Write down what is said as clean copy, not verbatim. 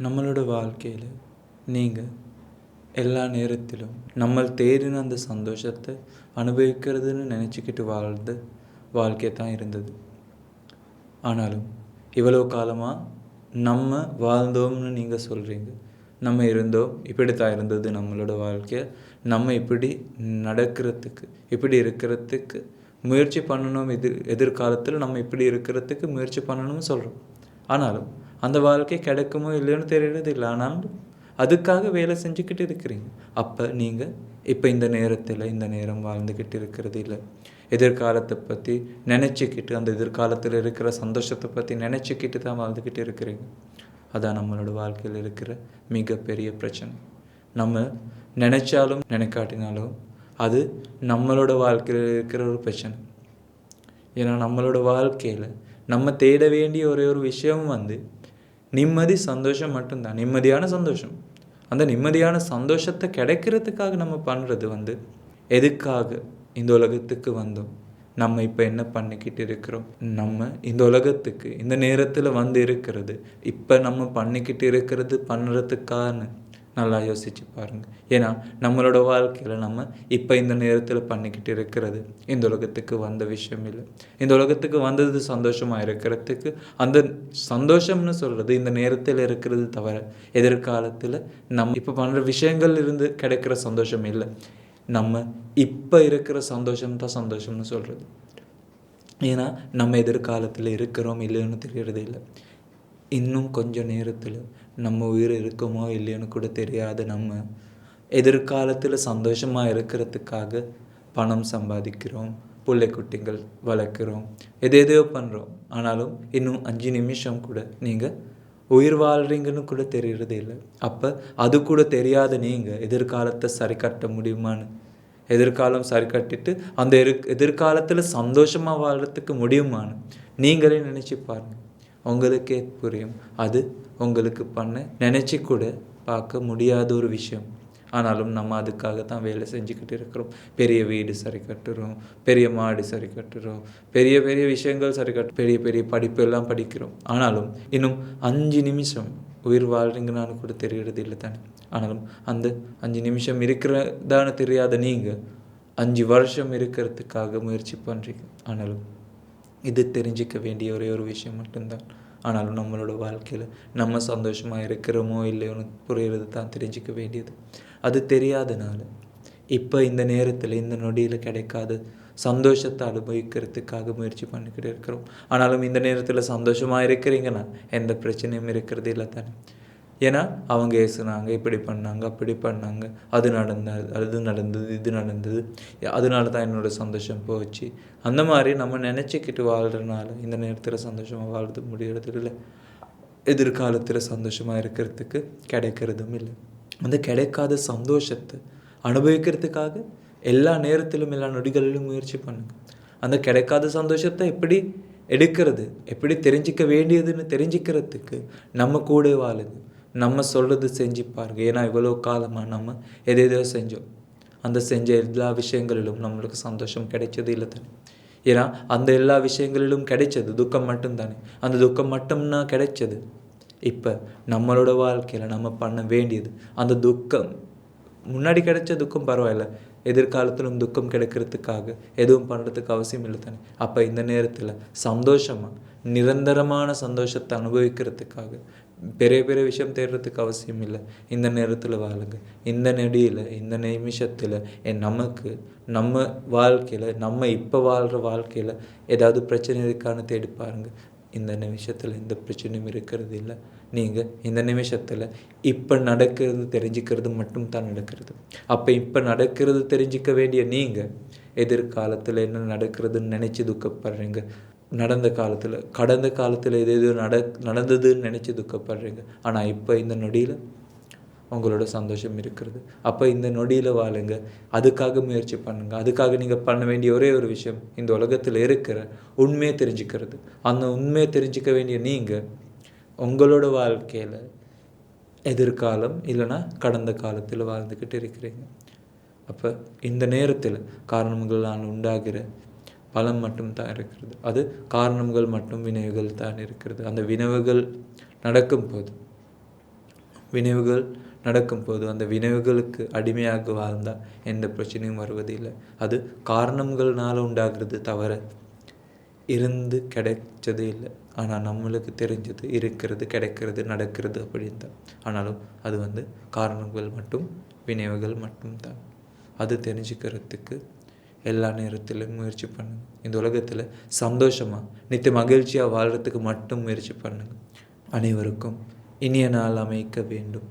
நம்மளோட வாழ்க்கையில் நீங்கள் எல்லா நேரத்திலும் நம்ம தேடின அந்த சந்தோஷத்தை அனுபவிக்கிறதுன்னு நினச்சிக்கிட்டு வாழ்ந்த வாழ்க்கை தான் இருந்தது. ஆனாலும் இவ்வளோ காலமாக நம்ம வாழ்ந்தோம்னு நீங்கள் சொல்கிறீங்க, நம்ம இருந்தோம், இப்படி தான் இருந்தது நம்மளோட வாழ்க்கையை, நம்ம இப்படி நடக்கிறதுக்கு இப்படி இருக்கிறதுக்கு முயற்சி பண்ணணும், எதிர்காலத்தில் நம்ம இப்படி இருக்கிறதுக்கு முயற்சி பண்ணணும்னு சொல்கிறோம். ஆனாலும் அந்த வாழ்க்கை கிடைக்குமோ இல்லையோன்னு தெரியறது இல்லை. ஆனாலும் அதுக்காக வேலை செஞ்சுக்கிட்டு இருக்கிறீங்க. அப்போ நீங்கள் இப்போ இந்த நேரத்தில் இந்த நேரம் வாழ்ந்துக்கிட்டு இருக்கிறது இல்லை. எதிர்காலத்தை பற்றி நினச்சிக்கிட்டு அந்த எதிர்காலத்தில் இருக்கிற சந்தோஷத்தை பற்றி நினச்சிக்கிட்டு தான் வாழ்ந்துக்கிட்டு இருக்கிறீங்க. அதான் நம்மளோட வாழ்க்கையில் இருக்கிற மிகப்பெரிய பிரச்சனை. நம்ம நினச்சாலும் நினைக்காட்டினாலும் அது நம்மளோட வாழ்க்கையில் இருக்கிற ஒரு பிரச்சனை. ஏன்னா நம்மளோட வாழ்க்கையில் நம்ம தேட வேண்டிய ஒரே ஒரு விஷயம் நிம்மதி, சந்தோஷம் மட்டும்தான். நிம்மதியான சந்தோஷம். அந்த நிம்மதியான சந்தோஷத்தை கிடைக்கிறதுக்காக நம்ம பண்ணுறது எதுக்காக இந்த உலகத்துக்கு வந்தோம், நம்ம இப்போ என்ன பண்ணிக்கிட்டு இருக்கிறோம், நம்ம இந்த உலகத்துக்கு இந்த நேரத்தில் இருக்கிறது இப்போ நம்ம பண்ணிக்கிட்டு இருக்கிறது பண்ணுறதுக்கான நல்லா யோசிச்சு பாருங்கள். ஏன்னா நம்மளோட வாழ்க்கையில் நம்ம இப்போ இந்த நேரத்தில் பண்ணிக்கிட்டு இருக்கிறது இந்த உலகத்துக்கு வந்த விஷயம் இல்லை. இந்த உலகத்துக்கு வந்தது சந்தோஷமாக இருக்கிறதுக்கு. அந்த சந்தோஷம்னு சொல்கிறது இந்த நேரத்தில் இருக்கிறது தவிர எதிர்காலத்தில் நம்ம இப்போ பண்ணுற விஷயங்கள் இருந்து கிடைக்கிற சந்தோஷம் இல்லை. நம்ம இப்போ இருக்கிற சந்தோஷம் தான் சந்தோஷம்னு சொல்கிறது. ஏன்னா நம்ம எதிர்காலத்தில் இருக்கிறோம் இல்லைன்னு தெரியறது இல்லை. இன்னும் கொஞ்சம் நேரத்தில் நம்ம உயிர் இருக்குமோ இல்லையோன்னு கூட தெரியாத நம்ம எதிர்காலத்தில் சந்தோஷமாக இருக்கிறதுக்காக பணம் சம்பாதிக்கிறோம், பிள்ளை குட்டிகள் வளர்க்குறோம், எதோ பண்ணுறோம். ஆனாலும் இன்னும் 5 நிமிஷம் கூட நீங்கள் உயிர் வாழ்கிறீங்கன்னு கூட தெரியறது இல்லை. அப்போ அது கூட தெரியாத நீங்கள் எதிர்காலத்தை சரி கட்ட முடியுமான்னு, எதிர்காலம் சரி கட்டிட்டு அந்த எதிர்காலத்தில் சந்தோஷமாக வாழ்கிறதுக்கு முடியுமான்னு நீங்களே நினச்சி பாருங்கள். உங்களுக்கே புரியும். அது உங்களுக்கு நினச்சி கூட பார்க்க முடியாத ஒரு விஷயம். ஆனாலும் நம்ம அதுக்காக தான் வேலை செஞ்சுக்கிட்டு இருக்கிறோம். பெரிய வீடு சரி கட்டுறோம், பெரிய மாடு சரி கட்டுறோம், பெரிய பெரிய விஷயங்கள் சரி பெரிய பெரிய படிப்பு எல்லாம் படிக்கிறோம். ஆனாலும் இன்னும் 5 நிமிஷம் உயிர் வாழ்றீங்கன்னு கூட தெரியறது இல்லை தானே. ஆனாலும் அந்த 5 நிமிஷம் இருக்கிறதான்னு தெரியாத நீங்கள் 5 வருஷம் இருக்கிறதுக்காக முயற்சி பண்ணுறீங்க. ஆனாலும் இது தெரிஞ்சிக்க வேண்டிய ஒரே ஒரு விஷயம் மட்டும்தான். ஆனாலும் நம்மளோட வாழ்க்கையில் நம்ம சந்தோஷமாக இருக்கிறோமோ இல்லையோன்னு புரிகிறது தான் தெரிஞ்சிக்க வேண்டியது. அது தெரியாதனால இப்போ இந்த நேரத்தில் இந்த நொடியில் கிடைக்காத சந்தோஷத்தை அனுபவிக்கிறதுக்காக முயற்சி பண்ணிக்கிட்டு இருக்கிறோம். ஆனாலும் இந்த நேரத்தில் சந்தோஷமாக இருக்கிறீங்கன்னா எந்த பிரச்சனையும் இருக்கிறது இல்லை தானே. ஏன்னா அவங்க ஏசுனாங்க, இப்படி பண்ணாங்க, அப்படி பண்ணாங்க, அது நடந்தது, இது நடந்தது, அதனால தான் என்னோடய சந்தோஷம் போச்சு. அந்த மாதிரி நம்ம நினச்சிக்கிட்டு வாழ்கிறனால இந்த நேரத்தில் சந்தோஷமாக வாழ்றது முடியறது இல்லை. எதிர்காலத்தில் சந்தோஷமாக இருக்கிறதுக்கு கிடைக்கிறதும் இல்லை. அந்த கிடைக்காத சந்தோஷத்தை அனுபவிக்கிறதுக்காக எல்லா நேரத்திலும் எல்லா நொடிகளிலும் முயற்சி பண்ணுங்க. அந்த கிடைக்காத சந்தோஷத்தை எப்படி எடுக்கிறது, எப்படி தெரிஞ்சிக்க வேண்டியதுன்னு தெரிஞ்சிக்கிறதுக்கு நம்ம கூட வாழுங்க. நம்ம சொல்கிறது செஞ்சு பாருங்க. ஏன்னா இவ்வளோ காலமாக நம்ம எதோ செஞ்சோம். அந்த செஞ்ச எல்லா விஷயங்களிலும் நம்மளுக்கு சந்தோஷம் கிடைச்சது இல்லை தானே. ஏன்னா அந்த எல்லா விஷயங்களிலும் கிடைச்சது துக்கம் மட்டும்தானே. அந்த துக்கம் மட்டும்னா கிடைச்சது. இப்போ நம்மளோட வாழ்க்கையில் நம்ம பண்ண வேண்டியது அந்த துக்கம், முன்னாடி கிடைச்ச துக்கம் பரவாயில்ல, எதிர்காலத்திலும் துக்கம் கிடைக்கிறதுக்காக எதுவும் பண்ணுறதுக்கு அவசியம் இல்லை தானே. அப்போ இந்த நேரத்தில் சந்தோஷமாக நிரந்தரமான சந்தோஷத்தை அனுபவிக்கிறதுக்காக பெரிய பெரிய விஷயம் தேடுறதுக்கு அவசியம் இல்லை. இந்த நேரத்தில் வாழுங்க. இந்த நொடியில் இந்த நிமிஷத்தில் நமக்கு நம்ம வாழ்க்கையில் நம்ம இப்போ வாழ்கிற வாழ்க்கையில் ஏதாவது பிரச்சனை இருக்கான்னு தேடி பாருங்கள். இந்த நிமிஷத்தில் எந்த பிரச்சனையும் இருக்கிறது இல்லை. நீங்கள் இந்த நிமிஷத்தில் இப்போ நடக்கிறது தெரிஞ்சுக்கிறது மட்டும் தான் நடக்கிறது. அப்போ இப்போ நடக்கிறது தெரிஞ்சிக்க வேண்டிய நீங்கள் எதிர்காலத்தில் என்ன நடக்கிறதுன்னு நினச்சி துக்கப்படுறீங்க. கடந்த காலத்தில் எதோ நடந்ததுன்னு நினச்சி துக்கப்படுறீங்க. ஆனால் இப்போ இந்த நொடியில் உங்களோட சந்தோஷம் இருக்கிறது. அப்போ இந்த நொடியில் வாழுங்க. அதுக்காக முயற்சி பண்ணுங்கள். அதுக்காக நீங்கள் பண்ண வேண்டிய ஒரே ஒரு விஷயம் இந்த உலகத்தில் இருக்கிற உண்மையை தெரிஞ்சுக்கிறது. அந்த உண்மையை தெரிஞ்சிக்க வேண்டிய நீங்கள் உங்களோட வாழ்க்கையில் எதிர்காலம் இல்லைன்னா கடந்த காலத்தில் வாழ்ந்துக்கிட்டு இருக்கிறீங்க. அப்போ இந்த நேரத்தில் காரணங்களால் உண்டாகிற பலம் மட்டும் தான் இருக்கிறது. அது காரணங்கள் மற்றும் வினைவுகள் தான் இருக்கிறது. அந்த வினைவுகள் நடக்கும் போது வினைவுகள் நடக்கும்போது அந்த வினைவுகளுக்கு அடிமையாக வாழ்ந்தால் எந்த பிரச்சனையும் வருவதில்லை. அது காரணங்கள்னால உண்டாகிறது தவிர இருந்து கிடைச்சது இல்லை. ஆனால் நம்மளுக்கு தெரிஞ்சது இருக்கிறது, கிடைக்கிறது, நடக்கிறது அப்படின்னு தான். ஆனாலும் அது காரணங்கள் மட்டும், வினைவுகள் மட்டும்தான். அது தெரிஞ்சுக்கிறதுக்கு எல்லா நேரத்திலும் முயற்சி பண்ணுங்க. இந்த உலகத்தில் சந்தோஷமாக நித்திய மகிழ்ச்சியாக வாழ்கிறதுக்கு மட்டும் முயற்சி பண்ணுங்க. அனைவருக்கும் இனிய நாள் அமைக்க வேண்டும்.